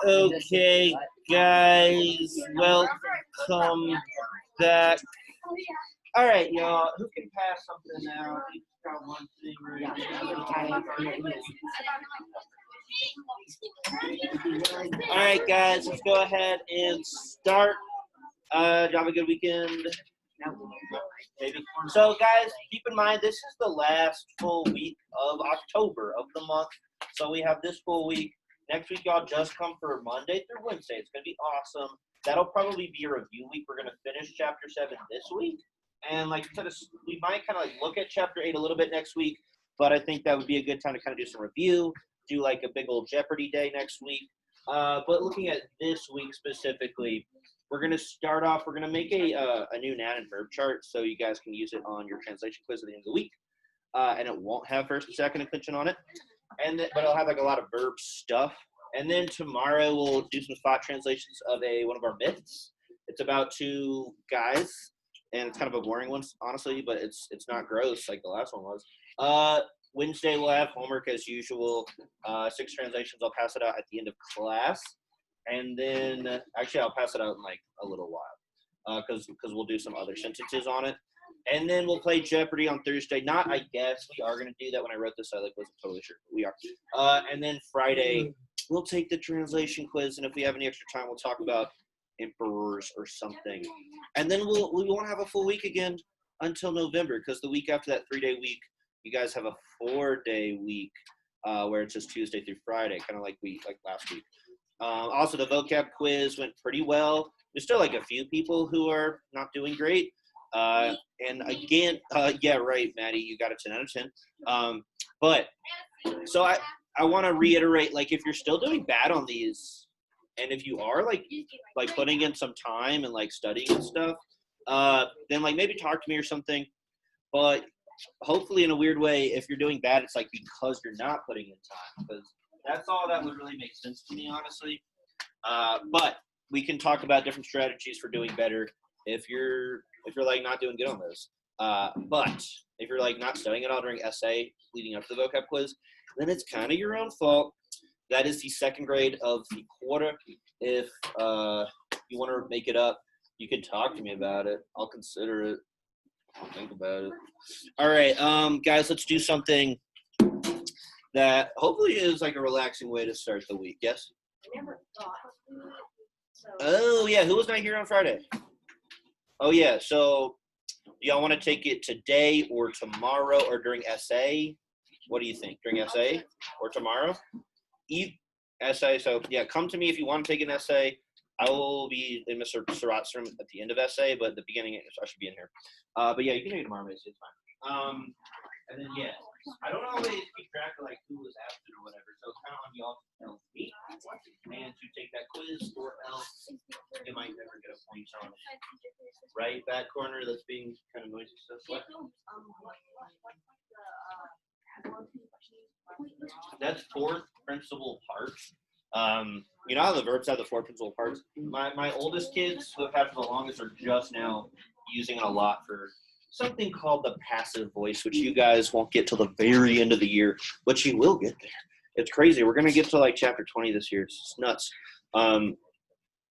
Okay, guys, welcome back. All right, y'all. Who can pass something out? Each got one thing All right, guys, let's go ahead and start. Did you have a good weekend? Maybe. So, guys, keep in mind this is the last full week of October of the month. So we have this full week. Next week, y'all just come for Monday through Wednesday. It's going to be awesome. That'll probably be a review week. We're going to finish Chapter 7 this week. And, we might kind of, look at Chapter 8 a little bit next week. But I think that would be a good time to kind of do some review, do, a big old Jeopardy day next week. But looking at this week specifically, we're going to start off, we're going to make a new noun and verb chart so you guys can use it on your translation quiz at the end of the week. And it won't have first and second declension on it. But it'll have a lot of verb stuff. And then tomorrow we'll do some spot translations of one of our myths. It's about two guys, and it's kind of a boring one, honestly, but it's not gross like the last one was. Wednesday we'll have homework as usual. 6 translations. I'll pass it out at the end of class. And then, actually, I'll pass it out in a little while because we'll do some other sentences on it. And then we'll play Jeopardy on Thursday. I guess. We are going to do that. When I wrote this, I wasn't totally sure. But we are. And then Friday, we'll take the translation quiz. And if we have any extra time, we'll talk about emperors or something. And then we won't have a full week again until November because the week after that 3-day week, you guys have a 4-day week where it's just Tuesday through Friday, kind of like last week. Also, the vocab quiz went pretty well. There's still a few people who are not doing great. And again, yeah, right, Maddie, you got a 10 out of 10. But so I want to reiterate, if you're still doing bad on these, and if you are putting in some time and studying and stuff, then maybe talk to me or something. But hopefully, in a weird way, if you're doing bad, it's because you're not putting in time, because that's all that would really make sense to me, honestly. But we can talk about different strategies for doing better if you're not doing good on those. But if you're not studying at all during essay leading up to the vocab quiz, then it's kind of your own fault. That is the second grade of the quarter. If you want to make it up, you can talk to me about it. I'll consider it. I'll think about it. All right, guys, let's do something that hopefully is a relaxing way to start the week. Yes? I never thought. Oh, yeah. Who was not here on Friday? Oh, yeah. So y'all want to take it today or tomorrow or during essay? What do you think? During essay or tomorrow? Essay. So, yeah, come to me if you want to take an essay. I will be in Mr. Surratt's room at the end of essay, but at the beginning, I should be in here. But, yeah, you can take it tomorrow, basically. It's fine. And then, yeah, I don't always keep track of, who was absent or whatever, so it's kind of on y'all to tell me and to take that quiz, or else you might never get a point on it. Right? That corner that's being kind of noisy stuff. What? That's 4th principal parts. You know how the verbs have the 4 principal parts? My oldest kids, who have had for the longest, are just now using it a lot for something called the passive voice, which you guys won't get till the very end of the year, but you will get there. It's crazy. We're going to get to chapter 20 this year. It's nuts.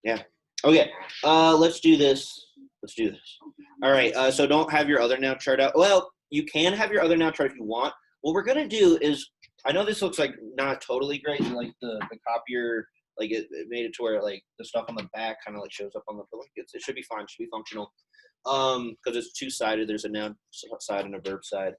Yeah. Okay. Let's do this. All right. So don't have your other noun chart out. Well, you can have your other noun chart if you want. What we're going to do is, I know this looks not totally great. The copier, it made it to where the stuff on the back kind of shows up on the it should be fine. It should be functional. Because it's 2-sided. There's a noun side and a verb side.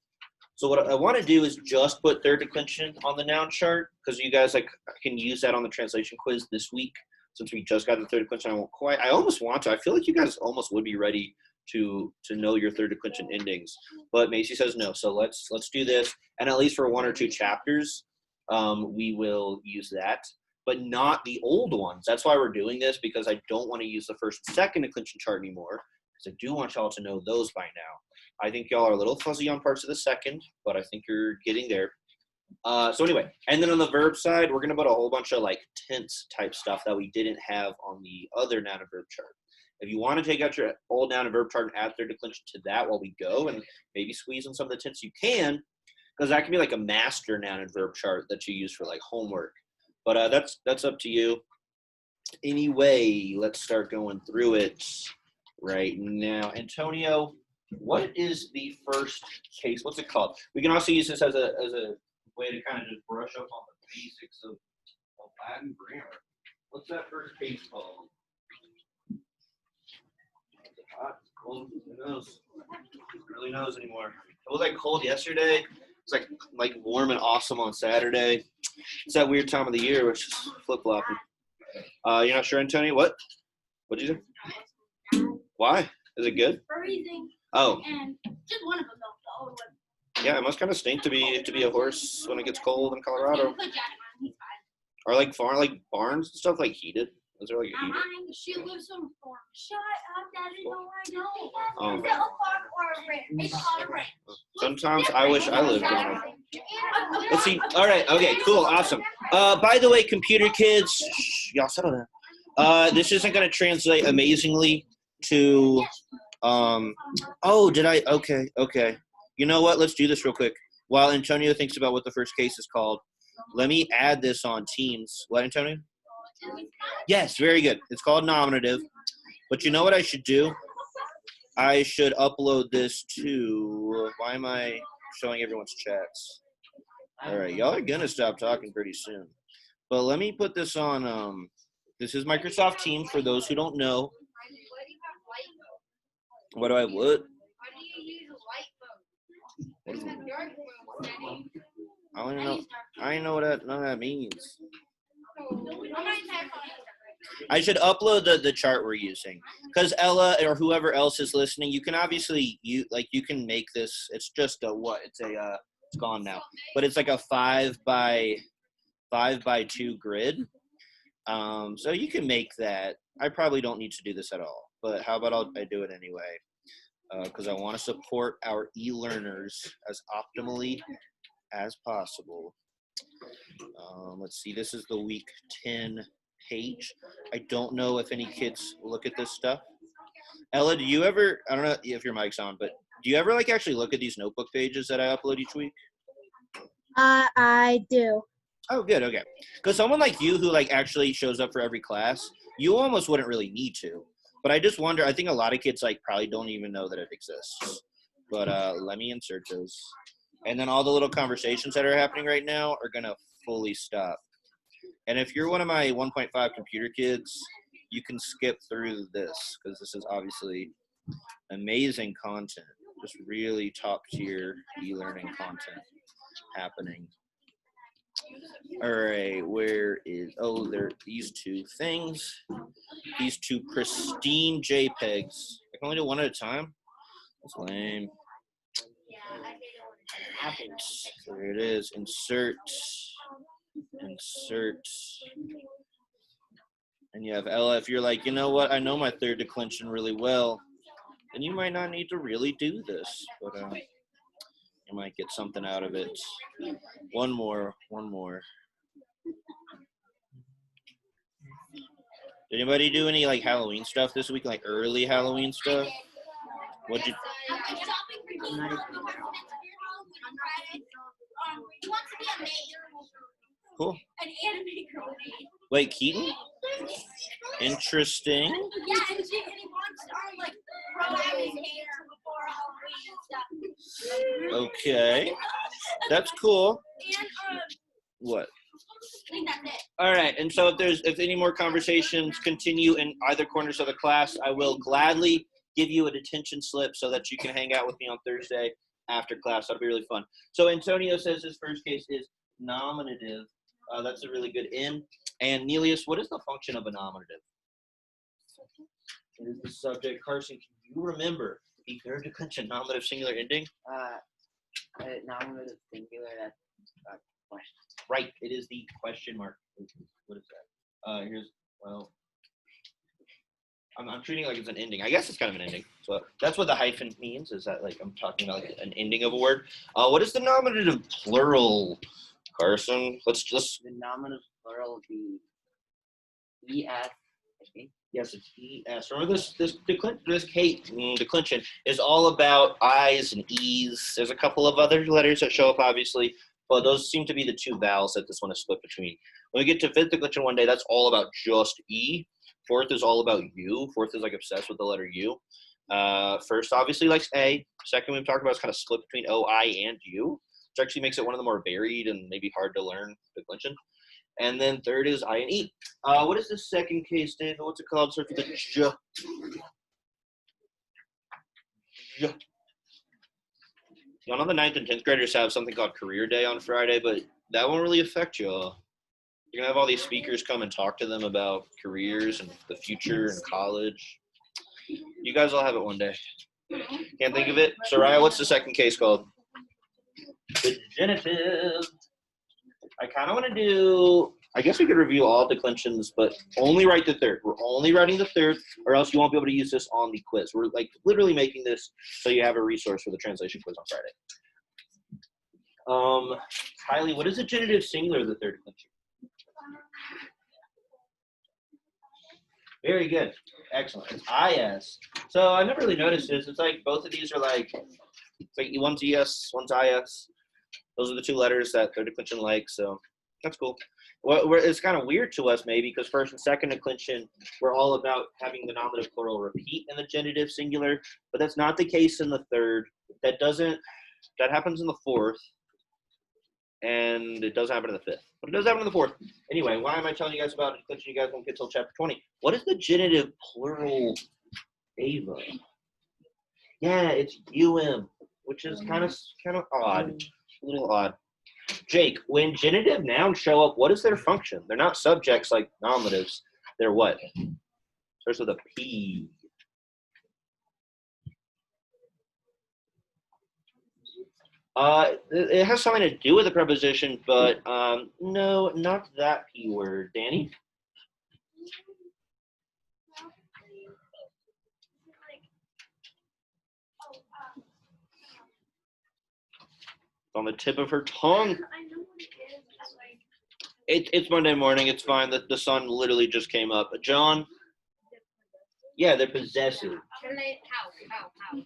So what I want to do is just put third declension on the noun chart, because you guys can use that on the translation quiz this week. Since we just got the third declension, I almost want to. I feel like you guys almost would be ready to know your third declension endings, but Macy says no. So let's do this, and at least for 1 or 2 chapters, we will use that, but not the old ones. That's why we're doing this, because I don't want to use the first and second declension chart anymore. I do want y'all to know those by now. I think y'all are a little fuzzy on parts of the second, but I think you're getting there. So anyway, and then on the verb side, we're going to put a whole bunch of tense type stuff that we didn't have on the other noun and verb chart. If you want to take out your old noun and verb chart and add third declension to that while we go, and maybe squeeze in some of the tense, you can, because that can be a master noun and verb chart that you use for homework. But that's up to you. Anyway, let's start going through it right now. Antonio, what is the first case? What's it called? We can also use this as a way to kind of just brush up on the basics of Latin grammar. What's that first case called? Hot, cold, who knows? Who really knows anymore? It was like cold yesterday. It's like warm and awesome on Saturday. It's that weird time of the year, which is flip flopping. You're not sure, Antonio? What? What did you say? Why? Is it good? Freezing. Oh. And just one of them though. The old one. Yeah, it must kind of stink to be a horse when it gets cold in Colorado. Are like barns and stuff like heated? Is there like a heater? She lives on a farm. Shut up, Daddy. No, I don't. Oh. Is it a farm or a ranch? It's called a ranch. Sometimes I wish I lived on one. Let's see. All right. Okay. Cool. Awesome. By the way, computer kids, y'all settle down. This isn't going to translate amazingly to. Oh, did I? Okay. You know what? Let's do this real quick. While Antonio thinks about what the first case is called, let me add this on Teams. What, Antonio? Yes, very good. It's called nominative. But you know what I should do? I should upload this to. Why am I showing everyone's chats? All right, y'all are gonna stop talking pretty soon. But let me put this on. This is Microsoft Teams for those who don't know. What do I would? I don't even know. I don't know what none of that means. I should upload the chart we're using, because Ella or whoever else is listening, you can obviously you can make this. It's just a what? It's gone now, but it's like a 5 by 2 grid. So you can make that. I probably don't need to do this at all, but how about I do it anyway? Because I want to support our e-learners as optimally as possible. Let's see, this is the week 10 page. I don't know if any kids look at this stuff. Ella, do you ever, I don't know if your mic's on, but do you ever like actually look at these notebook pages that I upload each week? I do. Oh, good, okay. Because someone like you who like actually shows up for every class, you almost wouldn't really need to. But I just wonder, I think a lot of kids like probably don't even know that it exists. But let me insert those. And then all the little conversations that are happening right now are going to fully stop. And if you're one of my 1.5 computer kids, you can skip through this because this is obviously amazing content. Just really top tier e-learning content happening. All right, where is, oh, there are these two things. These two pristine JPEGs. I can only do one at a time? That's lame. There it is. Insert. And you have Ella. If you're like, you know what, I know my third declension really well, then you might not need to really do this. But you might get something out of it. One more. Did anybody do any like Halloween stuff this week, like early Halloween stuff? What'd you? Cool. Wait, Keaton? Interesting. Yeah, and he wants to like grow out his hair before Halloween and stuff. Okay, that's cool. And What? I think that's it. All right, and so if any more conversations continue in either corners of the class, I will gladly give you a detention slip so that you can hang out with me on Thursday after class. That'll be really fun. So Antonio says his first case is nominative. That's a really good in. And Nelius, what is the function of a nominative? It is the subject. Carson, can you remember the third declension nominative singular ending? Nominative singular, that's question. Right, it is the question mark. What is that? I'm treating it like it's an ending. I guess it's kind of an ending. So that's what the hyphen means, is that like I'm talking about like an ending of a word. What is the nominative plural, Carson? Let's just. The nominative plural would be ES, I think. Yes, it's ES. Remember this declension is all about I's and E's. There's a couple of other letters that show up, obviously, but those seem to be the two vowels that this one is split between. When we get to fifth declension one day, that's all about just E. Fourth is all about U. Fourth is like obsessed with the letter U. First obviously likes A. Second we've talked about is kind of split between O, I, and U, which actually makes it one of the more varied and maybe hard to learn declension. And then third is I and E. What is the second case, David? What's it called? Starts with a J. J. Y'all know the 9th and 10th graders have something called Career Day on Friday, but that won't really affect y'all. You're going to have all these speakers come and talk to them about careers and the future and college. You guys will have it one day. Can't think of it? Soraya, what's the second case called? The genitive. I kind of want to do, I guess we could review all declensions, but only write the third. We're only writing the third, or else you won't be able to use this on the quiz. We're like literally making this so you have a resource for the translation quiz on Friday. Kylie, what is the genitive singular of the third declension? Very good. Excellent. It's IS. So I never really noticed this. It's like both of these are like, it's like one's ES, one's IS. Those are the two letters that third declension likes, so that's cool. Well, it's kind of weird to us maybe because first and second declension, we're all about having the nominative plural repeat in the genitive singular, but that's not the case in the third. That happens in the fourth, and it doesn't happen in the fifth, but it does happen in the fourth. Anyway, why am I telling you guys about declension? You guys won't get till chapter 20. What is the genitive plural Ava? Yeah, it's which is kind of odd, a little odd. Jake, when genitive nouns show up, what is their function? They're not subjects like nominatives. They're what? Starts with a P. It has something to do with the preposition, but no, not that P word. Danny? It's on the tip of her tongue. I know what it is, but It's Monday morning. It's fine. The sun literally just came up. John? Yeah, they're possessive. How?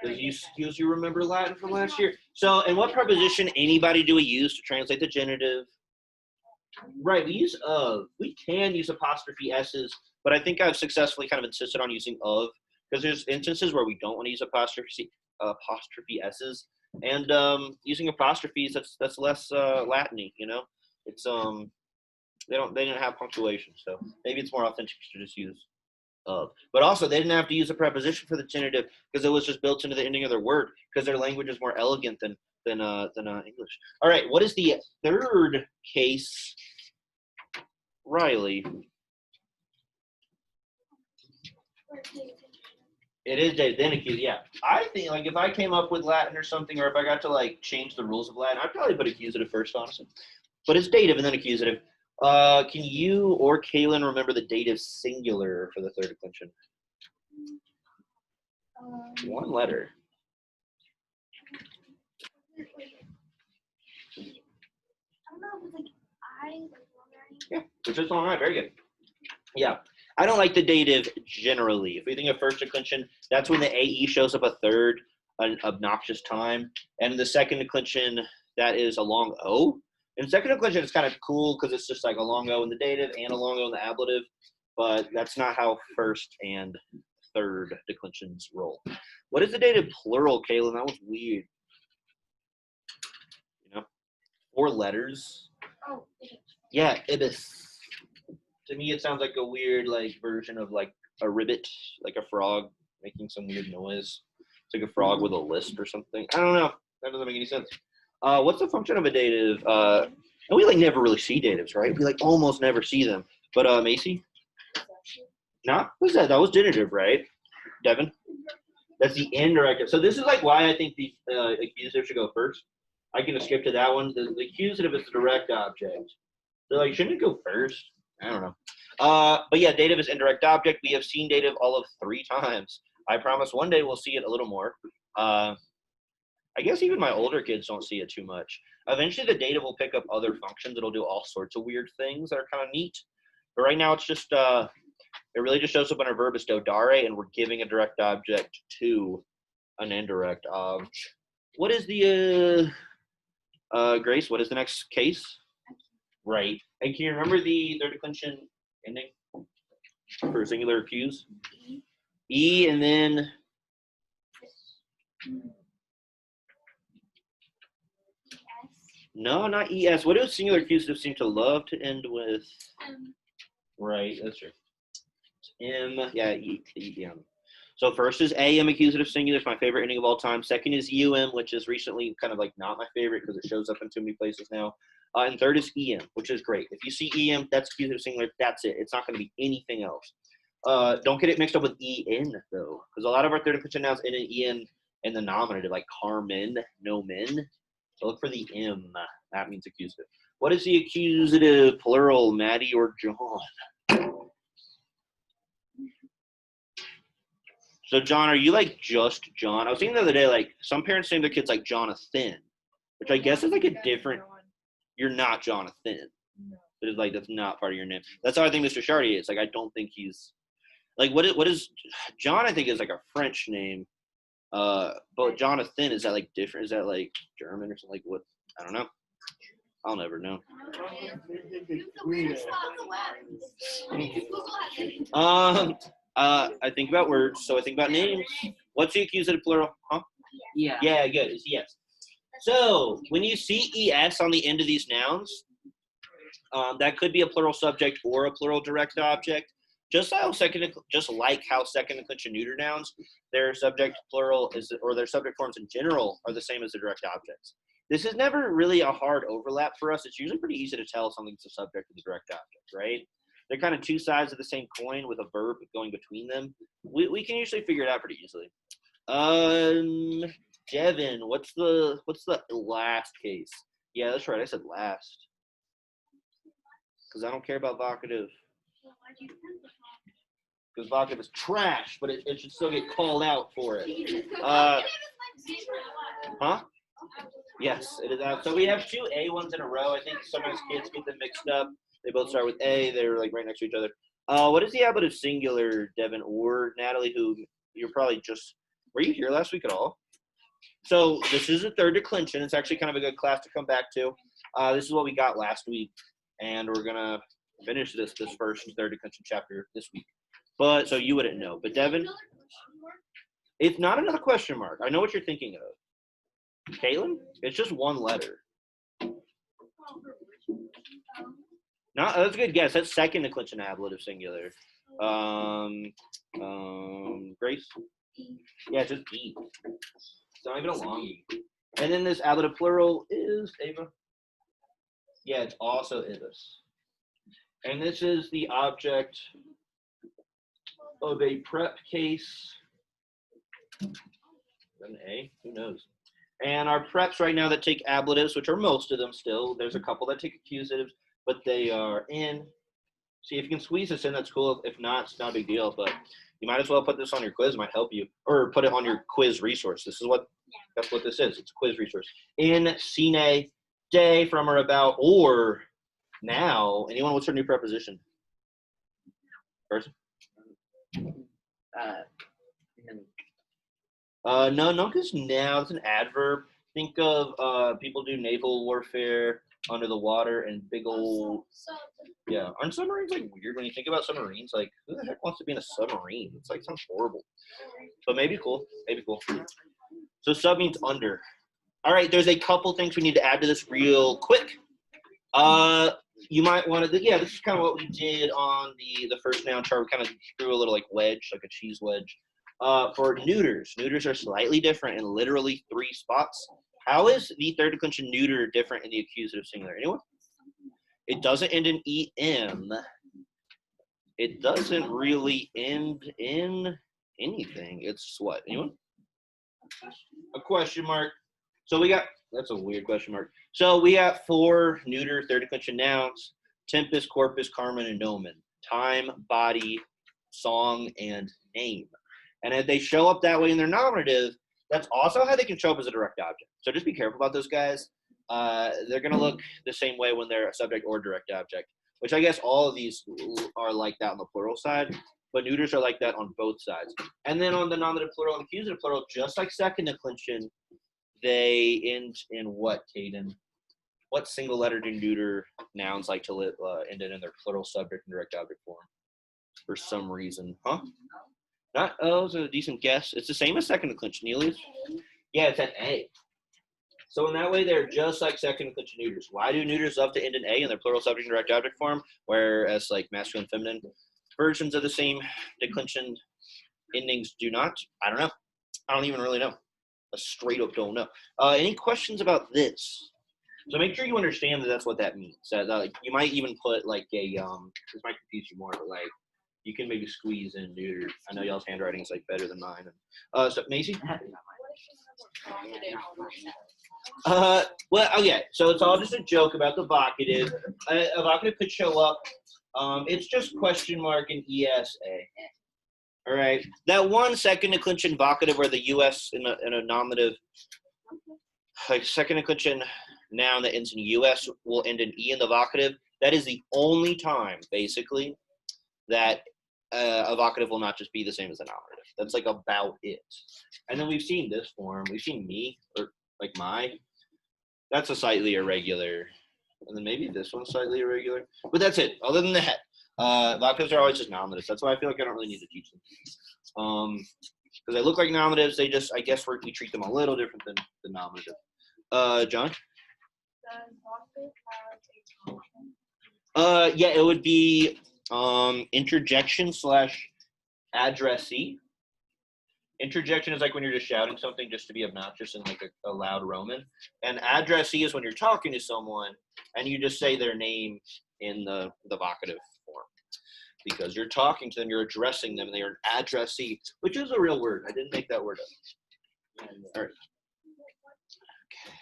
Because you remember Latin from last year. So, in what preposition anybody do we use to translate the genitive? Right, we use of. We can use apostrophe s's, but I think I've successfully kind of insisted on using of because there's instances where we don't want to use apostrophe s's, and using apostrophes that's less Latin-y, you know. It's they didn't have punctuation, so maybe it's more authentic to just use of. But also they didn't have to use a preposition for the genitive because it was just built into the ending of their word because their language is more elegant than English. All right, what is the third case, Riley? It is dative accusative, yeah. I think like if I came up with Latin or something, or if I got to like change the rules of Latin, I'd probably put accusative first, honestly. But it's dative and then accusative. Can you or Kaylin remember the dative singular for the third declension? One letter. I don't know if it's like I. Yeah, which is all right. Very good. Yeah. I don't like the dative generally. If we think of first declension, that's when the AE shows up a third, an obnoxious time. And in the second declension, that is a long O. In second declension, it's kind of cool because it's just like a long O in the dative and a long O in the ablative. But that's not how first and third declensions roll. What is the dative plural, Kaylin? That was weird. You know, 4 letters. Oh. Yeah, ibis. To me, it sounds like a weird like version of like a ribbit, like a frog making some weird noise. It's like a frog with a lisp or something. I don't know. That doesn't make any sense. What's the function of a dative? And we like never really see datives, right? We like almost never see them. But Macy? Nah, what's that? That was genitive, right? Devin? That's the indirect. So this is like why I think the accusative should go first. I can skip to that one. The accusative is the direct object. So like, shouldn't it go first? I don't know. But yeah, dative is indirect object. We have seen dative all of 3 times. I promise one day we'll see it a little more. I guess even my older kids don't see it too much. Eventually the dative will pick up other functions. It'll do all sorts of weird things that are kind of neat. But right now it's just, it really just shows up on our verb is dodare, and we're giving a direct object to an indirect object. What is the, Grace, what is the next case? Right. And can you remember the third declension ending for singular accused? E and then no, not ES. What do singular accusative seem to love to end with? Right, that's true. M, yeah, EM. So first is AM accusative singular. It's my favorite ending of all time. Second is UM, which is recently kind of like not my favorite because it shows up in too many places now. And third is EM, which is great. If you see EM, that's accusative singular. That's it. It's not going to be anything else. Don't get it mixed up with EN though, because a lot of our third declension nouns end in EN in the nominative, like Carmen, no men. So look for the M. That means accusative. What is the accusative plural, Maddie or John? So John, are you like just John? I was thinking the other day, like some parents name their kids like Jonathan, which I guess is like a different. You're not Jonathan. It's like that's not part of your name. That's how I think Mr. Chartier is. Like I don't think he's like what is John? I think is like a French name. But Jonathan, is that like different? Is that like German or something? Like what? I don't know. I'll never know. I think about words, so I think about names. What's the accusative plural? Huh? Yeah. Yeah, good. It's yes. So when you see ES on the end of these nouns, that could be a plural subject or a plural direct object. Just like how second declension neuter nouns, their subject plural is, or their subject forms in general are the same as the direct objects. This is never really a hard overlap for us. It's usually pretty easy to tell if something's a subject or the direct object, right? They're kind of two sides of the same coin with a verb going between them. We can usually figure it out pretty easily. Devin, what's the last case? Yeah, that's right. I said last because I don't care about vocative. Because vocative is trash, but it should still get called out for it. Huh? Yes, it is out. So we have two A ones in a row. I think sometimes kids get them mixed up. They both start with A. They're like right next to each other. What is the ablative singular, Devin or Natalie, who you're probably just, were you here last week at all? So this is the third declension. It's actually kind of a good class to come back to. This is what we got last week, and we're going to finish this first third declension chapter this week. But so you wouldn't know. But Devin, it's not another question mark. I know what you're thinking of. Caitlin, it's just one letter. No, that's a good guess. That's second declension ablative singular. Grace? Yeah, it's just E. It's not even a long E. And then this ablative plural is Ava. Yeah, it's also ibis. And this is the object of a prep case. An A? Who knows? And our preps right now that take ablatives, which are most of them still, there's a couple that take accusatives, but they are in. See, if you can squeeze this in, that's cool. If not, it's not a big deal, but you might as well put this on your quiz. It might help you. Or put it on your quiz resource. That's what this is. It's a quiz resource. In, sine, day, from or about, or now. Anyone, what's our new preposition? Person? No, nunc is now. It's an adverb. Think of people do naval warfare under the water and big old. Yeah, aren't submarines like weird when you think about submarines? Like, who the heck wants to be in a submarine? It's like sounds horrible. But maybe cool. Maybe cool. So sub means under. All right, there's a couple things we need to add to this real quick. You might want to. Yeah, this is kind of what we did on the first noun chart. We kind of drew a little like wedge, like a cheese wedge. For neuters are slightly different in literally 3 spots. How is the third declension neuter different in the accusative singular? Anyone? It doesn't end in em. It doesn't really end in anything. It's what? Anyone? A question mark. So we got, that's a weird question mark. So we got 4 neuter third declension nouns: tempus, corpus, carmen, and nomen. Time, body, song, and name. And if they show up that way in their nominative, that's also how they can show up as a direct object. So just be careful about those guys. They're going to look the same way when they're a subject or direct object, which I guess all of these are like that on the plural side, but neuters are like that on both sides. And then on the nominative plural and accusative plural, just like second declension, they end in what, Caden? What single letter do neuter nouns like to end in their plural subject and direct object form? For some reason, huh? Not oh, it's a decent guess. It's the same as second declension, Neelius. Yeah, it's an A. So in that way, they're just like second declension neuters. Why do neuters love to end in A in their plural subject and direct object form, whereas like masculine, feminine versions of the same declension endings do not? I don't know. I don't even really know. I straight up don't know. Any questions about this? So make sure you understand that that's what that means. That you might even put like a this might confuse you more, but like you can maybe squeeze in neuter. I know y'all's handwriting is like better than mine. So Macy. Well, okay. So it's all just a joke about the vocative. A vocative could show up. It's just question mark and ESA. All right. That 1 second declension vocative where the US in a nominative, like second declension noun that ends in US will end in E in the vocative. That is the only time, basically, that a vocative will not just be the same as the nominative. That's like about it. And then we've seen this form. We've seen me, or like my. That's a slightly irregular. And then maybe this one's slightly irregular. But that's it. Other than that, vocatives are always just nominatives. That's why I feel like I don't really need to teach them. Because they look like nominatives. They just, I guess we treat them a little different than the nominative. John? Yeah, it would be interjection / addressee. Interjection is like when you're just shouting something just to be obnoxious in like a loud Roman. And addressee is when you're talking to someone and you just say their name in the vocative form. Because you're talking to them, you're addressing them, and they are an addressee, which is a real word. I didn't make that word up. All right. Okay.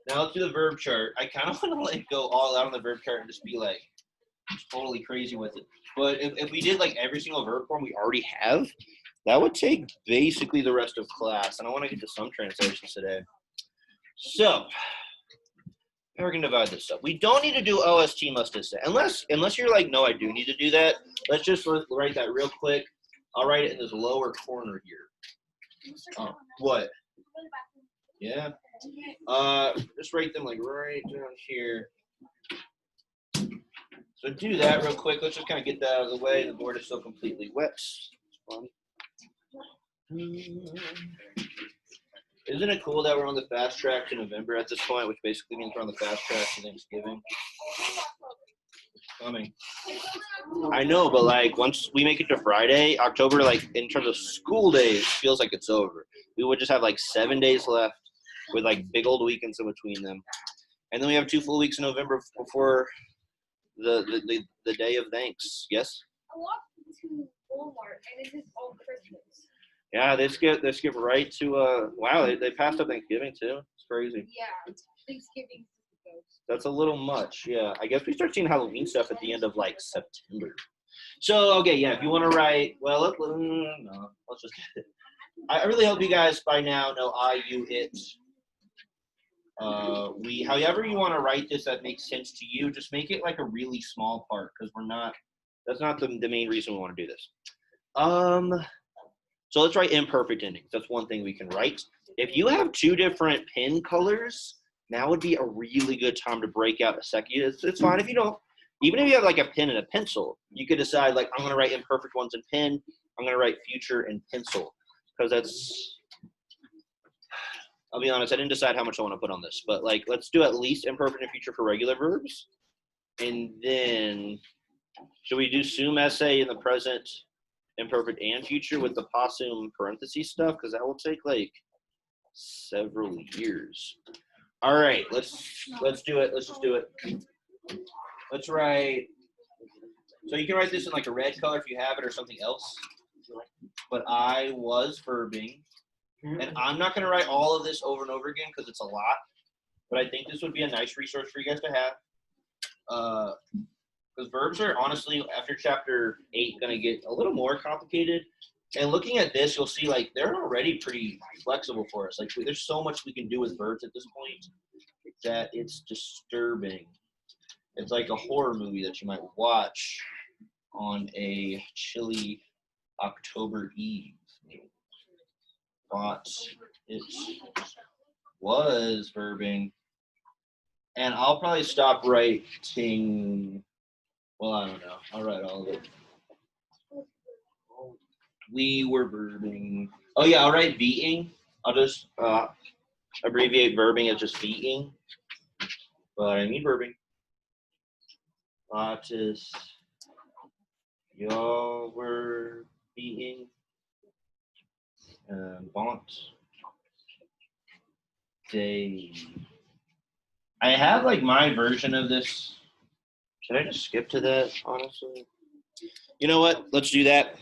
Now let's do the verb chart. I kind of want to like go all out on the verb chart and just be like totally crazy with it. But if we did like every single verb form we already have, that would take basically the rest of class. And I want to get to some translations today. So we're going to divide this up. We don't need to do OST must say. Unless you're like, no, I do need to do that. Let's just write that real quick. I'll write it in this lower corner here. What? Yeah. Just write them like right down here. So do that real quick. Let's just kind of get that out of the way. The board is still completely wet. Isn't it cool that we're on the fast track to November at this point, which basically means we're on the fast track to Thanksgiving? It's coming. I know, but like once we make it to Friday, October, like in terms of school days, feels like it's over. We would just have like 7 days left with like big old weekends in between them. And then we have 2 full weeks in November before the day of thanks. Yes? I walked to Walmart and it is all Christmas. Yeah, they skip right to wow, they passed up Thanksgiving too. It's crazy. Yeah, Thanksgiving. That's a little much. Yeah, I guess we start seeing Halloween stuff at the end of like September. So okay, yeah, if you want to write, well, let's just. I really hope you guys by now know I, you, it. We, however you want to write this that makes sense to you, just make it like a really small part because that's not the main reason we want to do this. So let's write imperfect endings. That's one thing we can write. If you have 2 different pen colors, now would be a really good time to break out a second. It's fine if you don't. Even if you have like a pen and a pencil, you could decide like, I'm going to write imperfect ones in pen. I'm going to write future in pencil. Because that's, I'll be honest, I didn't decide how much I want to put on this. But like, let's do at least imperfect and future for regular verbs. And then, should we do sum essay in the present, imperfect and future with the possum parentheses stuff? Because that will take like several years. All right, let's do it. Let's just do it. Let's write. So you can write this in like a red color if you have it or something else. But I was verbing. And I'm not going to write all of this over and over again because it's a lot. But I think this would be a nice resource for you guys to have. Because verbs are honestly, after chapter 8, going to get a little more complicated. And looking at this, you'll see like they're already pretty flexible for us. Like there's so much we can do with verbs at this point that it's disturbing. It's like a horror movie that you might watch on a chilly October Eve. Thought it was verbing. And I'll probably stop writing. Well, I don't know. I'll write all of it. We were verbing. Oh yeah, I'll write being. I'll just abbreviate verbing as just being. But I mean verbing. Just y'all were being. Want. They. I have like my version of this. Should I just skip to that, honestly? You know what? Let's do that.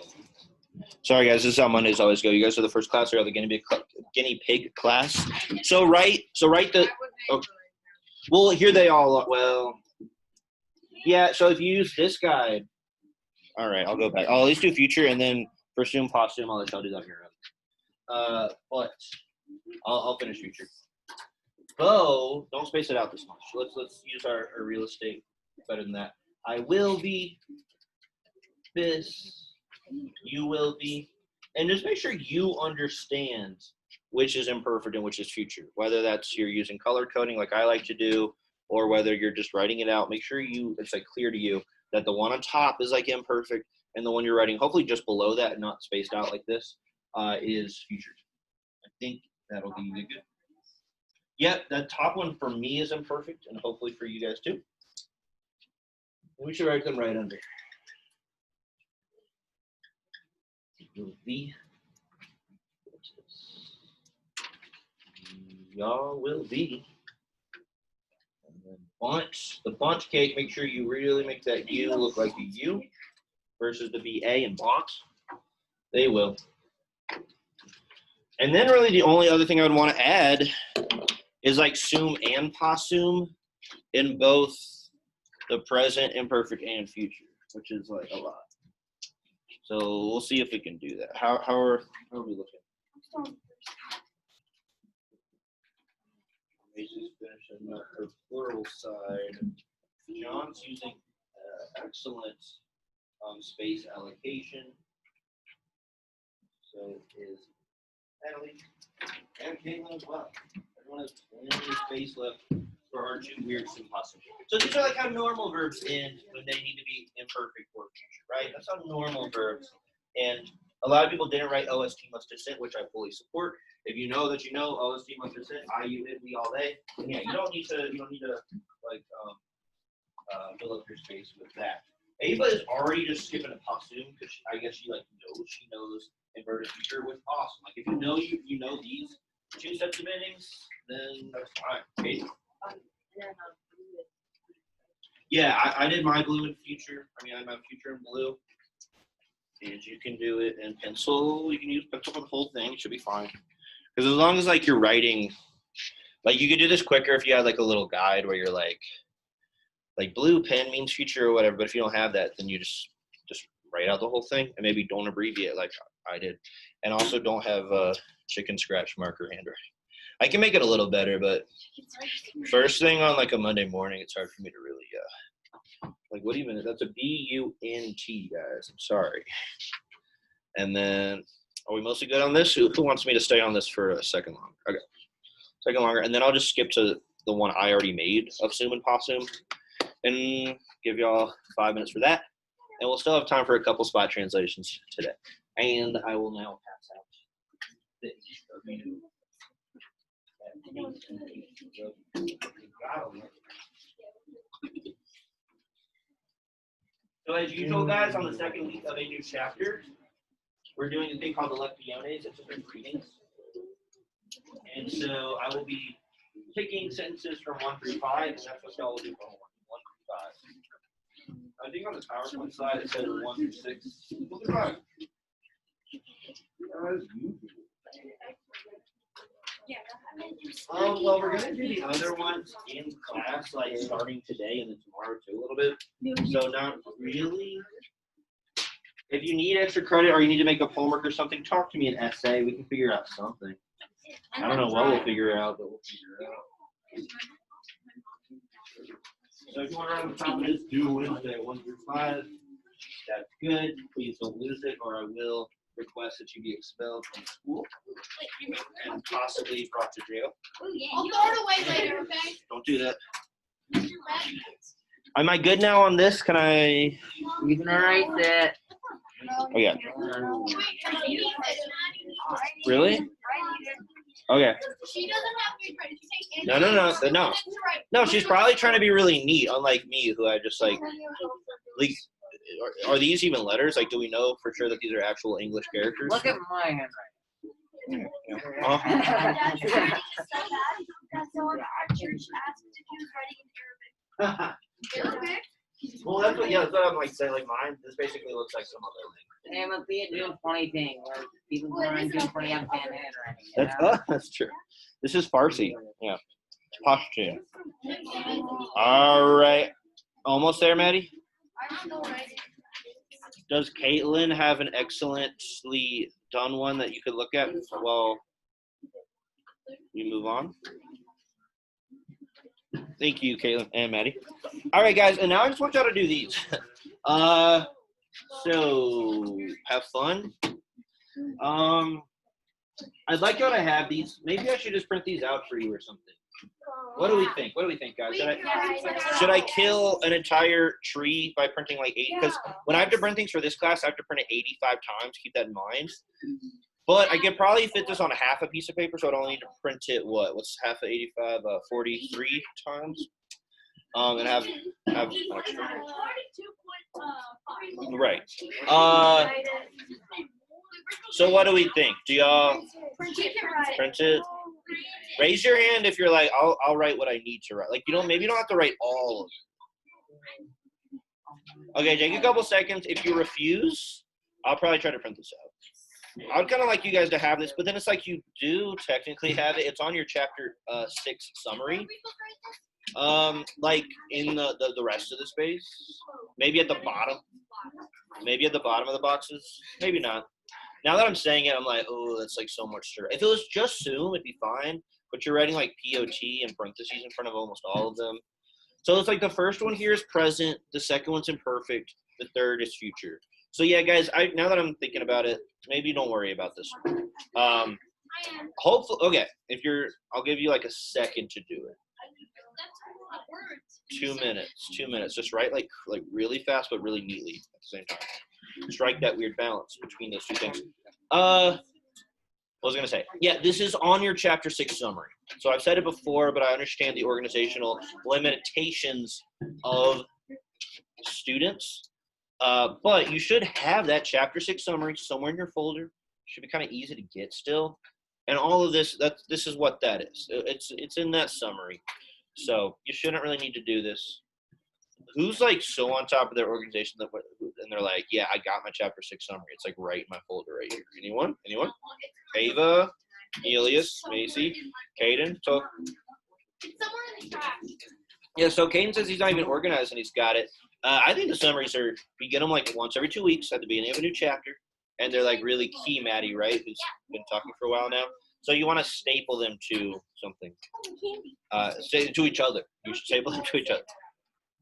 Sorry, guys. This is how Mondays always go. You guys are the first class, or are the guinea pig class? So write the. Oh, well, here they all are. Well, yeah. So if you use this guide, all right. I'll go back. I'll at least do future, and then for sum possum, I'll let y'all do that here. But I'll finish future. Bo, don't space it out this much. Let's use our real estate better than that. I will be this. You will be, and just make sure you understand which is imperfect and which is future. Whether that's you're using color coding like I like to do, or whether you're just writing it out. Make sure it's like clear to you that the one on top is like imperfect, and the one you're writing, hopefully just below that, not spaced out like this, is future. I think that'll be good. Yep, that top one for me is imperfect, and hopefully for you guys too. We should write them right under. Will be. Y'all will be. And then bunch. The bunch cake, make sure you really make that U look like a U versus the BA and bunch. They will. And then really the only other thing I would want to add is like sum and possum in both the present, imperfect, and future, which is like a lot. So we'll see if we can do that. How are we looking? Macy's finishing her plural side. John's using excellent space allocation. So is Natalie and Caitlin as well. Everyone has plenty of space left for our two weird impossible. So these are like how normal verbs end when they need to be imperfect or future, right? That's how normal verbs. And a lot of people didn't write OST must dissent, which I fully support. If you know that you know OST must dissent, I, you, it, we, all they. And yeah, you don't need to like fill up your space with that. Ava is already just skipping a possum because I guess she knows inverted future was awesome. Like if you know these two sets of endings, then that's fine. Okay. Yeah, I did my blue in future. I mean, I have my future in blue. And you can do it in pencil. You can use pencil for the whole thing. It should be fine. Because as long as like you're writing, like you could do this quicker if you had like a little guide where you're like blue pen means future or whatever. But if you don't have that, then you just write out the whole thing and maybe don't abbreviate like I did. And also don't have chicken scratch marker handwriting. I can make it a little better, but first thing on like a Monday morning, it's hard for me to really like what even that's a B-U-N-T, guys. I'm sorry. And then are we mostly good on this? Who wants me to stay on this for a second longer? Okay. Second longer, and then I'll just skip to the one I already made of sum and possum and give y'all 5 minutes for that. And we'll still have time for a couple spot translations today. And I will now pass out the So as usual, guys, on the second week of a new chapter, we're doing a thing called the Lectiones. It's different readings. And so I will be picking sentences from 1 through 5, and that's what y'all will do from 1 through 5. I think on the PowerPoint slide it said 1 through 6. 1 through 5. Well, we're going to do the other ones in class, like starting today and then tomorrow too, a little bit. So not really. If you need extra credit or you need to make up homework or something, talk to me in essay. We can figure out something. I don't know what we'll figure out, but we'll figure it out. So if you want to run the top of this, do Wednesday 1 through 5. That's good. Please don't lose it, or I will request that you be expelled from school and possibly brought to jail. I'll throw it away later, okay? Don't do that. Am I good now on this? Can I? You can erase it. Oh yeah. Really? Okay. She doesn't have to be ready to take No, no, no, no. No, she's probably trying to be really neat, unlike me, who I just like are these even letters? Like, do we know for sure that these are actual English characters? Look at my handwriting. Oh. Well, that's what, yeah, that's what I'm like saying. Like mine, this basically looks like some other thing. It must be a doing funny thing where people who are doing funny have bad handwriting. That's that's true. This is Farsi. Yeah. Pashto. All right. Almost there, Maddie. Does Caitlin have an excellently done one that you could look at while we move on? Thank you, Caitlin and Maddie. All right, guys, and now I just want y'all to do these. So have fun. I'd like y'all to have these. Maybe I should just print these out for you or something. What do we think? What do we think, guys? Should I kill an entire tree by printing like 8? Because when I have to print things for this class, I have to print it 85 times. Keep that in mind. But I could probably fit this on a half a piece of paper, so I don't need to print it. What's half of 85? 43 times. And have an extra. Right. So what do we think? Do y'all print it? Raise your hand if you're like, I'll write what I need to write. Like, maybe you don't have to write all of it. Okay, take a couple seconds. If you refuse, I'll probably try to print this out. I'd kind of like you guys to have this, but then it's like you do technically have it. It's on your chapter 6 summary. Like in the rest of the space. Maybe at the bottom. Maybe at the bottom of the boxes. Maybe not. Now that I'm saying it, I'm like, oh, that's like so much stir. If it was just Zoom, it'd be fine. But you're writing like POT and parentheses in front of almost all of them. So it's like the first one here is present. The second one's imperfect. The third is future. So yeah, guys, now that I'm thinking about it, maybe don't worry about this one. Hopefully, okay, I'll give you like a second to do it. 2 minutes. 2 minutes. Just write like really fast, but really neatly at the same time. Strike that weird balance between those two things. What was I going to say? Yeah, this is on your chapter 6 summary. So I've said it before, but I understand the organizational limitations of students. But you should have that chapter 6 summary somewhere in your folder. It should be kind of easy to get still. And all of this, this is what that is. It's in that summary. So you shouldn't really need to do this. Who's like so on top of their organization and they're like, yeah, I got my chapter 6 summary. It's like right in my folder right here. Anyone? Ava, Elias, Macy, Caden. So yeah, so Caden says he's not even organized and he's got it. I think the summaries we get them like once every 2 weeks at the beginning of a new chapter, and they're like really key, Maddie, right? Who's been talking for a while now. So you want to staple them to something. To each other. You should staple them to each other.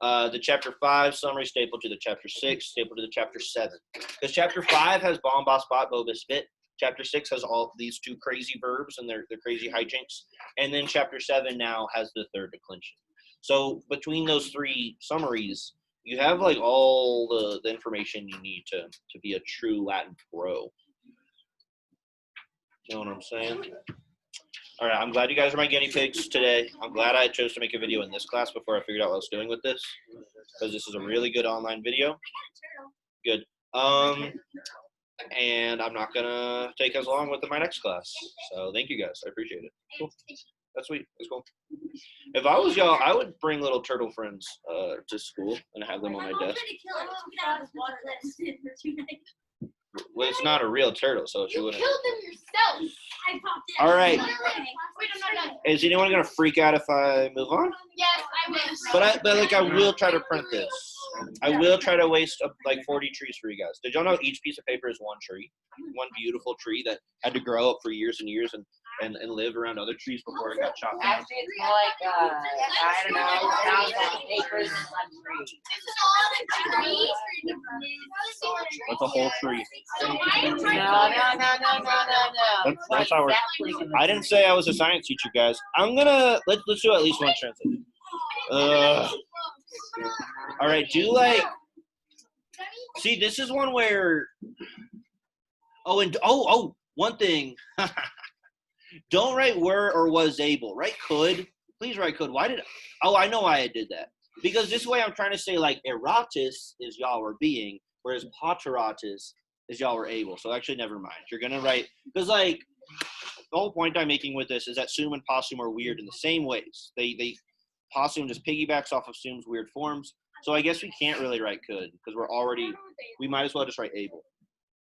The chapter 5 summary stapled to the chapter 6, stapled to the chapter 7. Because chapter 5 has bomb, boss, bot, bogus, fit. Chapter 6 has all these 2 crazy verbs and their crazy hijinks. And then chapter 7 now has the third declension. So between those 3 summaries, you have like all the information you need to be a true Latin pro. You know what I'm saying? All right, I'm glad you guys are my guinea pigs today. I'm glad I chose to make a video in this class before I figured out what I was doing with this, because this is a really good online video. Good. And I'm not gonna take as long with my next class. So thank you guys. I appreciate it. Cool. That's sweet. That's cool. If I was y'all, I would bring little turtle friends to school and have them on my desk. Well, it's not a real turtle, so she wouldn't. You killed them yourself. I popped it. All right. Wait, I'm not done. Is anyone gonna freak out if I move on? Yes, I will. But like I will try to print this. I will try to waste like 40 trees for you guys. Did y'all know each piece of paper is one tree? One beautiful tree that had to grow up for years and years and live around other trees before it got chopped down. Actually, it's more like, I don't know, 1,000 acres in one tree. This is all the trees. That's a whole tree. No. That's how we're. I didn't say I was a science teacher, guys. Let's do at least one translation. All right, do like. See, this is one where. Oh, and one thing. Don't write were or was able. Write could. Please write could. Why did? Oh, I know why I did that. Because this way I'm trying to say like eratus is y'all were being, whereas pateratus is y'all were able. So actually, never mind. You're gonna write because like the whole point I'm making with this is that sum and possum are weird in the same ways. They possum just piggybacks off of sum's weird forms. So I guess we can't really write could because we might as well just write able.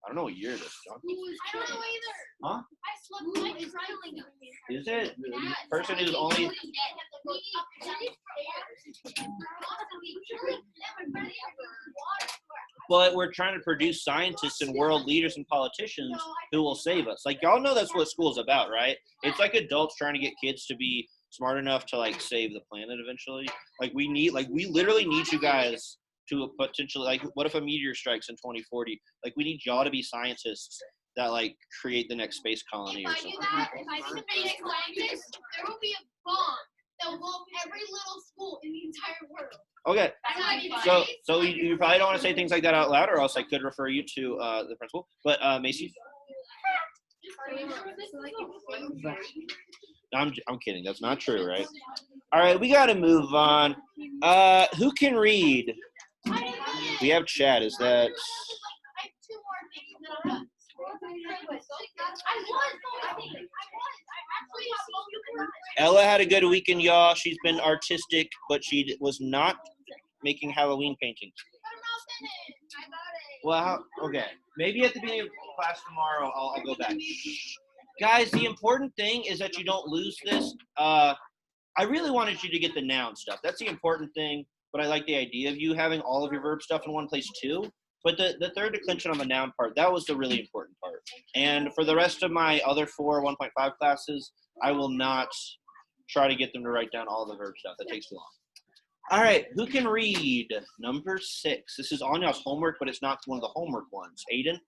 I don't know what year it is, John. I don't know either. Huh? I slept like trialing. Is it? The person who's only. But we're trying to produce scientists and world leaders and politicians who will save us. Like, y'all know that's what school's about, right? It's like adults trying to get kids to be smart enough to, like, save the planet eventually. Like, we literally need you guys to potentially, like, what if a meteor strikes in 2040? Like, we need y'all to be scientists that, like, create the next space colony or something. If I do that, scientist, there will be a bomb that will blow up every little school in the entire world. Okay, so you probably don't want to say things like that out loud, or else I could refer you to the principal. But Macy, I'm kidding. That's not true, right? All right, we got to move on. Who can read? We have chat. Is that? I have two more things that I'm done. I actually have Ella had a good weekend, y'all. She's been artistic, but she was not making Halloween paintings. Well, okay. Maybe at the beginning of class tomorrow, I'll go back. Guys, the important thing is that you don't lose this. I really wanted you to get the noun stuff. That's the important thing, but I like the idea of you having all of your verb stuff in one place too. But the third declension on the noun part, that was the really important part. And for the rest of my other 4 1.5 classes, I will not try to get them to write down all the verb stuff. That takes too long. All right, who can read number 6? This is on y'all's homework, but it's not one of the homework ones. Aiden?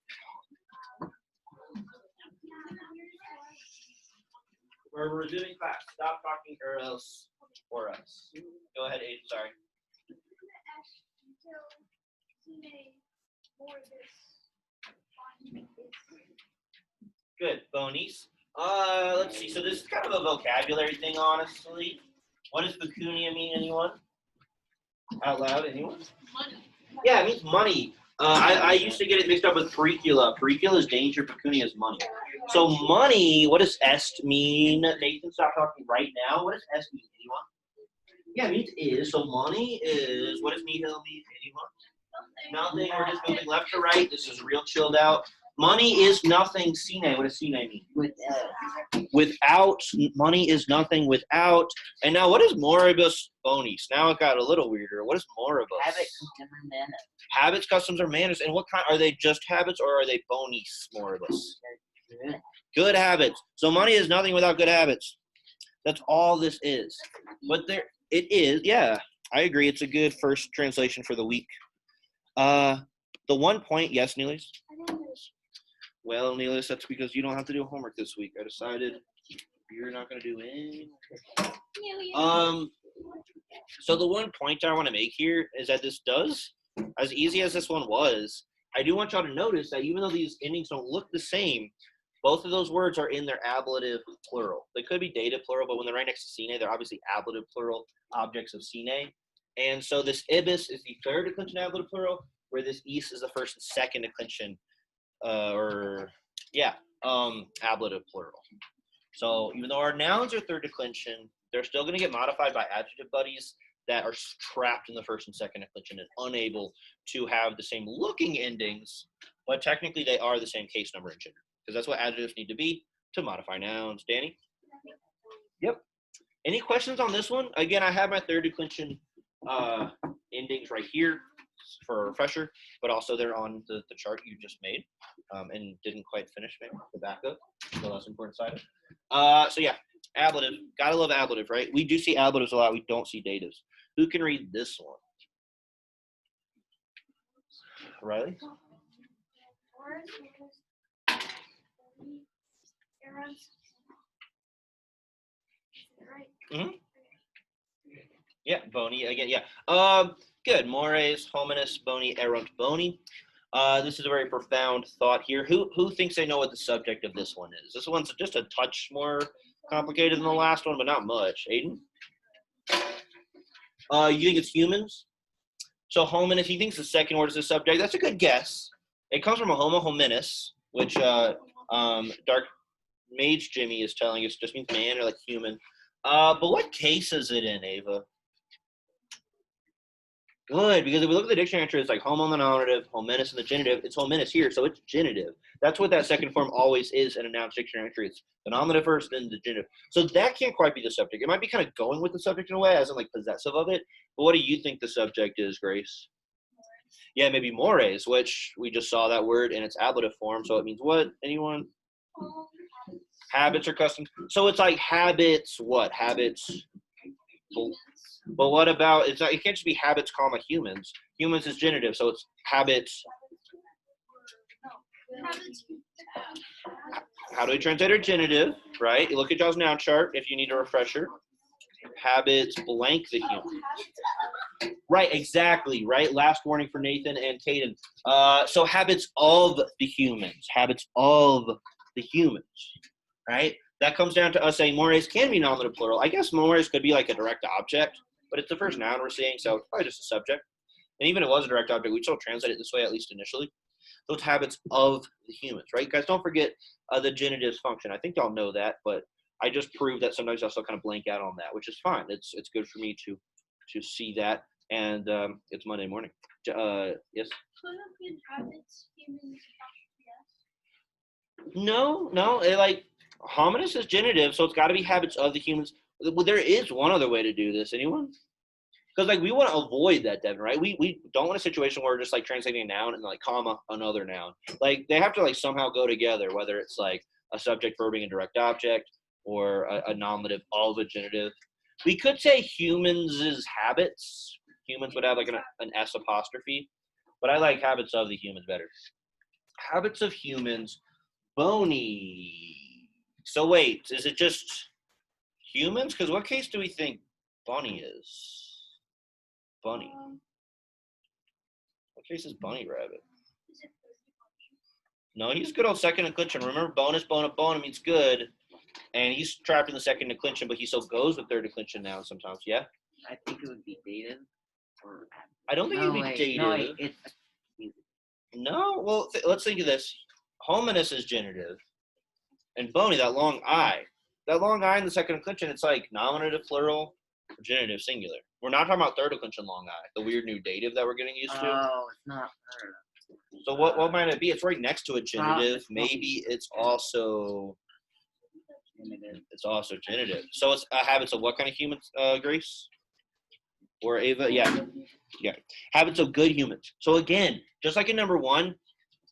We're resuming class. Stop talking or else for us. Go ahead, Aiden. Sorry. Good, Bonies. Let's see. So this is kind of a vocabulary thing, honestly. What does pecunia mean, anyone? Out loud, anyone? Money. Yeah, it means money. I used to get it mixed up with pericula. Pericula is danger, pecunia is money. So money, what does est mean? Nathan, stop talking right now. What does est mean, anyone? Yeah, it means is. So money is, what does nihil mean, anyone? Nothing. We're just moving left to right. This is real chilled out. Money is nothing. Sine. What does sine mean? Without. Money is nothing without. And now, what is moribus bonis? Now it got a little weirder. What is moribus? Habits, customs, and manners. Habits, customs, or manners. And what kind? Are they just habits, or are they bonis moribus? Good habits. So money is nothing without good habits. That's all this is. But there, it is. Yeah, I agree. It's a good first translation for the week. The 1 point, yes, Neelis? Well, Neelis, that's because you don't have to do homework this week. I decided you're not going to do any. So the 1 point I want to make here is that this does, as easy as this one was, I do want y'all to notice that even though these endings don't look the same, both of those words are in their ablative plural. They could be dative plural, but when they're right next to sine, they're obviously ablative plural objects of sine. And so this ibis is the third declension ablative plural, where this is the first and second declension, ablative plural. So even though our nouns are third declension, they're still going to get modified by adjective buddies that are trapped in the first and second declension and unable to have the same looking endings, but technically they are the same case number and gender, because that's what adjectives need to be to modify nouns. Danny? Yep. Any questions on this one? Again, I have my third declension endings right here for a refresher, but also they're on the chart you just made and didn't quite finish maybe the backup, the less important side. So yeah, ablative. Gotta love ablative, right? We do see ablatives a lot. We don't see datives. Who can read this one? Riley? Mm-hmm. Yeah, bony again. Yeah. Good. Mores hominis boni erunt boni. This is a very profound thought here. Who thinks they know what the subject of this one is? This one's just a touch more complicated than the last one, but not much. Aiden? You think it's humans? So hominis, he thinks the second word is the subject. That's a good guess. It comes from a homo hominis, which Dark Mage Jimmy is telling us just means man or like human. But what case is it in, Ava? Good, because if we look at the dictionary entry, it's like homo in the nominative, hominis in the genitive. It's hominis here, so it's genitive. That's what that second form always is in a noun dictionary entry. It's the nominative first, then the genitive. So that can't quite be the subject. It might be kind of going with the subject in a way, as in like possessive of it. But what do you think the subject is, Grace? Yeah, maybe mores, which we just saw that word in its ablative form. So it means what? Anyone? Habits or customs. So it's like habits. What habits? But what about it's not? It can't just be habits, comma humans. Humans is genitive, so it's habits. How do we translate our genitive? Right. You look at y'all's noun chart if you need a refresher. Habits blank the human. Right. Exactly. Right. Last warning for Nathan and Caden. So habits of the humans. Habits of the humans. Right. That comes down to us saying mores can be nominative plural. I guess mores could be like a direct object, but it's the first noun we're seeing, so it's probably just a subject. And even if it was a direct object, we'd still translate it this way, at least initially. Those habits of the humans, right? Guys, don't forget the genitives function. I think y'all know that, but I just proved that sometimes I still kind of blank out on that, which is fine. It's good for me to see that, and it's Monday morning. Yes? No, like hominis is genitive, so it's got to be habits of the humans. Well, there is one other way to do this. Anyone? Because like we want to avoid that, Devin, right? We don't want a situation where we're just like translating a noun and like comma another noun. Like they have to like somehow go together, whether it's like a subject verb being a direct object or a nominative of a genitive. We could say humans' habits. Humans would have like an S apostrophe, but I like habits of the humans better. Habits of humans. Bony. So wait, is it just humans? Because what case do we think Bunny is? Bunny. What case is Bunny Rabbit? No, he's good old second declension. Remember, bonus, bona means good. And he's trapped in the second declension, but he still goes with third declension now sometimes, yeah? I think it would be dative. Or I don't think no, it'd be wait, dative. no, wait, it's No, well, let's think of this. Hominis is genitive. And bony, that long I. That long I in the second declension, it's like nominative plural, genitive singular. We're not talking about third declension long I, the weird new dative that we're getting used to. Oh, it's not. So what might it be? It's right next to a genitive. It's Maybe it's also genitive. It's also genitive. So it's habits of what kind of humans, Grace? Or Ava? Yeah. Habits of good humans. So again, just like in number one,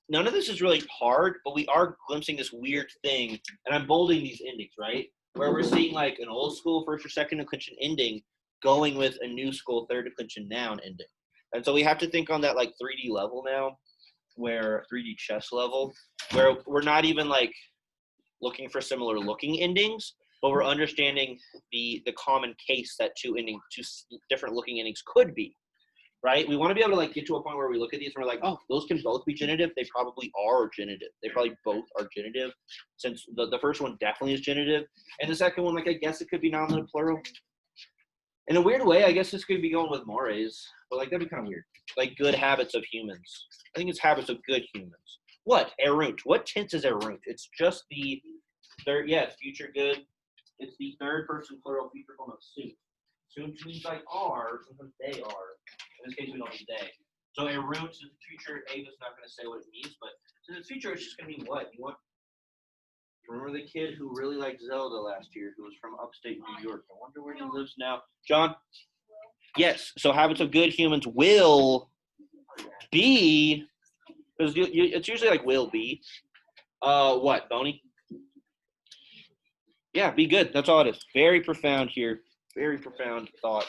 none of this is really hard, but we are glimpsing this weird thing, and I'm bolding these endings, right? Where we're seeing like an old school first or second declension ending going with a new school third declension noun ending. And so we have to think on that like 3D level now, where 3D chess level, where we're not even like looking for similar looking endings, but we're understanding the common case that two different looking endings could be. Right? We want to be able to like get to a point where we look at these and we're like, oh, those can both be genitive. They probably are genitive. They probably both are genitive, since the first one definitely is genitive. And the second one, like I guess it could be nominative plural. In a weird way, I guess this could be going with mores, but like that'd be kind of weird. Like good habits of humans. I think it's habits of good humans. What? Erunt. What tense is erunt? It's just the third, yeah, it's future good. It's the third person plural future form of sunt. Sunt means like are, sometimes they are. In this case, we don't need they. So erunt is the future. Ava's not going to say what it means, but in the future, it's just going to mean what? You want? Remember the kid who really liked Zelda last year, who was from upstate New York? I wonder where he lives now. John? Yes. So habits of good humans will be, because it's usually like will be. What, Boney? Yeah, be good. That's all it is. Very profound here. Very profound thought.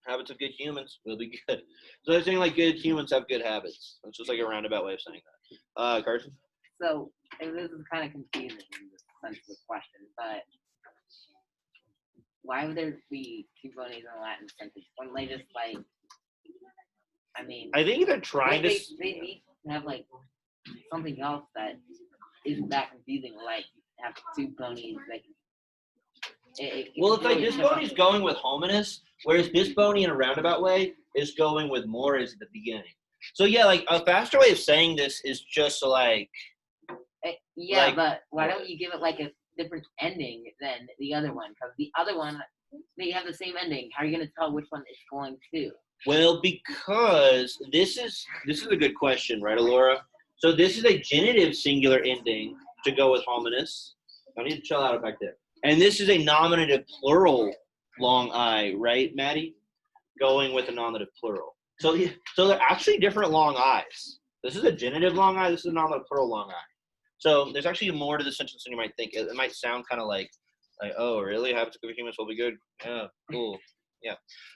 Habits of good humans will be good. So they're saying like good humans have good habits. It's just like a roundabout way of saying that. Carson? So this is kind of confusing in the sense of the question, but why would there be two ponies in a Latin sentence? When they just like, I mean, I think they're trying to. they need to have like something else that isn't that confusing. Like have two ponies. Like, Well, it's like really this simple. pony's going with hominous, whereas this pony in a roundabout way is going with Morris at the beginning. So yeah, like a faster way of saying this is just like. Yeah, like- but why don't you give it like a different ending than the other one? Because the other one, they have the same ending. How are you gonna tell which one it's going to? Well, because this is a good question, right, Alora? So this is a genitive singular ending to go with hominous. I need to chill out back there. And this is a nominative plural long I, right, Maddie? Going with a nominative plural. So they're actually different long I's. This is a genitive long I. This is a nominative plural long I. So there's actually more to the sentence than you might think. It might sound kind of like, oh, really? Have to go humans will be good. Yeah, cool. Yeah,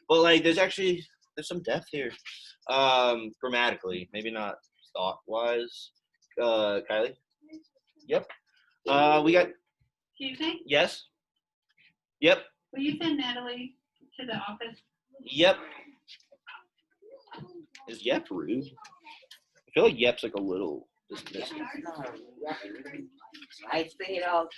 but like there's some depth here, grammatically, maybe not thought wise. Kylie. Yep. We got. Excuse me? Yes. Yep. Will you send Natalie to the office? Yep. Is yep rude? I feel like yep's like a little dismissive. I say it all.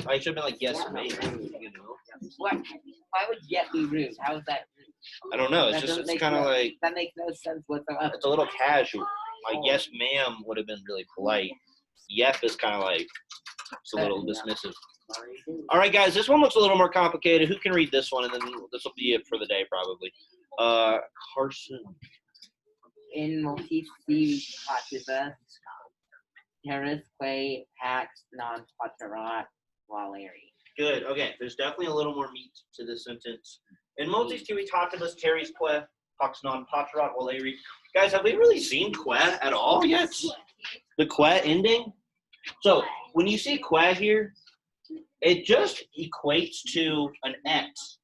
I should have been like yes, maybe. You know. What? Why would yet be rude? How is that rude? I don't know. It's That just doesn't it's make kind of no- like that makes no sense whatsoever. it's a little casual. Like yes, ma'am would have been really polite. Yep is kind of like it's a little dismissive. All right, guys, this one looks a little more complicated. Who can read this one? And then this will be it for the day, probably. Carson. In multiple pativa, terraque pax non paterat valeri. Good. Okay, there's definitely a little more meat to this sentence. In multis tivitatibus teres que pax non paterat valeri. Guys, have we really seen que at all yet? The que ending? So when you see que here, it just equates to an X.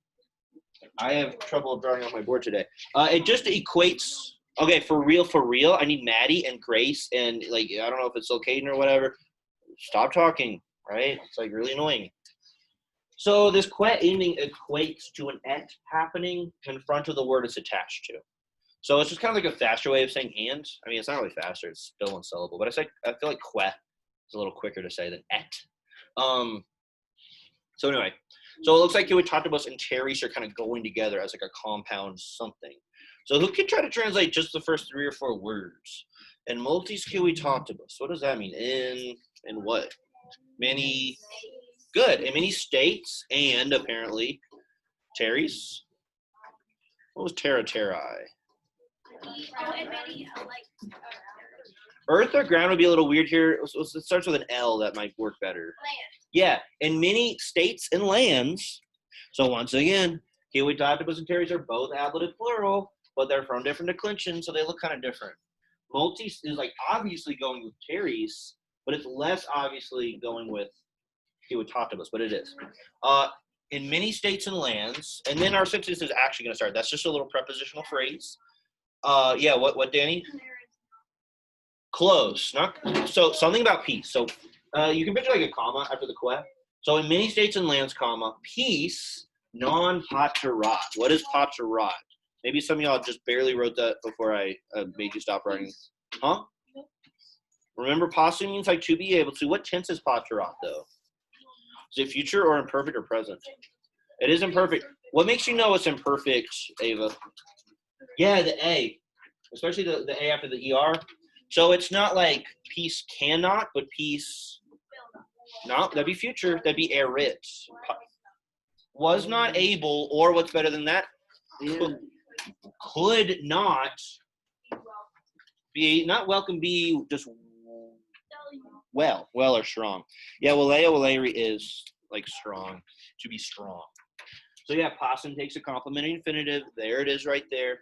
I have trouble drawing on my board today. It just equates. Okay, for real. I need Maddie and Grace and like I don't know if it's still Caden or whatever. Stop talking, right? It's like really annoying. So this que ending equates to an et happening in front of the word it's attached to. So it's just kind of like a faster way of saying and. I mean, it's not really faster; it's still one syllable. But I feel like que is a little quicker to say than et. So anyway, so it looks like Kiwitatibus and Teres are kind of going together as like a compound something. So who can try to translate just the first 3 or 4 words? And multis Kiwitatibus, what does that mean? In what? Many, good. In many states and apparently Teres. What was terra? Earth or ground would be a little weird here. It starts with an L that might work better. Yeah, in many states and lands. So once again, Kiwitatibus and Teres are both ablative plural, but they're from different declensions, so they look kind of different. Multis is like obviously going with Teres, but it's less obviously going with Kiwitatibus, but it is. In many states and lands, and then our sentence is actually going to start. That's just a little prepositional phrase. Yeah, what, Danny? Close. So something about peace. So you can picture like a comma after the que. So in many states and lands, comma, peace, non-paterat. What is paterat? Maybe some of y'all just barely wrote that before I made you stop writing. Huh? Remember, posse means like to be able to. What tense is paterat, though? Is it future or imperfect or present? It is imperfect. What makes you know it's imperfect, Ava? Yeah, the A. Especially the A after the ER. So it's not like peace cannot, but peace. No, that'd be future. That'd be erit. Was not able, or what's better than that? Could not be, not welcome, be just well or strong. Yeah, Waleri is like strong, to be strong. So yeah, possum takes a complimentary infinitive. There it is right there.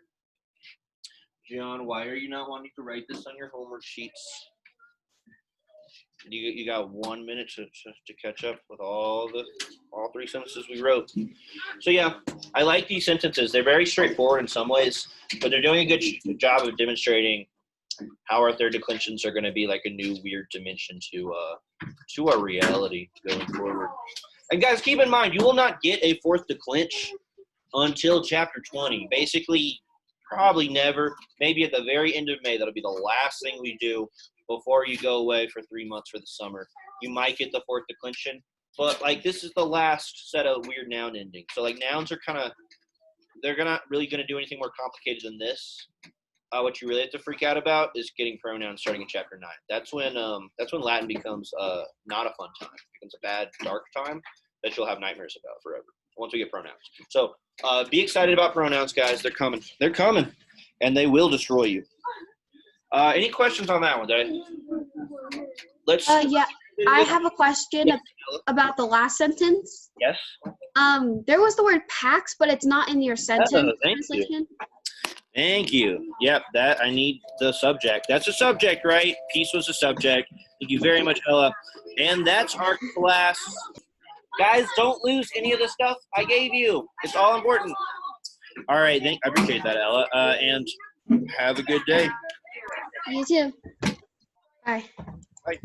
John, why are you not wanting to write this on your homework sheets? You got 1 minute to catch up with all 3 sentences we wrote. So yeah, I like these sentences. They're very straightforward in some ways, but they're doing a good job of demonstrating how our third declensions are going to be like a new weird dimension to our reality going forward. And guys, keep in mind, you will not get a fourth to clinch until chapter 20. Basically, probably never. Maybe at the very end of May, that'll be the last thing we do before you go away for 3 months for the summer. You might get the fourth declension, but like this is the last set of weird noun endings. So like nouns are kind of, they're not really going to do anything more complicated than this. What you really have to freak out about is getting pronouns starting in chapter 9. That's when Latin becomes not a fun time. It becomes a bad, dark time that you'll have nightmares about forever once we get pronouns. So be excited about pronouns, guys. They're coming. They're coming, and they will destroy you. Any questions on that one? Let's. Yeah, I have a question about the last sentence. Yes. There was the word PAX, but it's not in your sentence. Thank you. translation. Thank you. Yep, that I need the subject. That's a subject, right? Peace was a subject. Thank you very much, Ella. And that's our class. Guys, don't lose any of the stuff I gave you. It's all important. All right, I appreciate that, Ella. And have a good day. You too. Bye. Bye.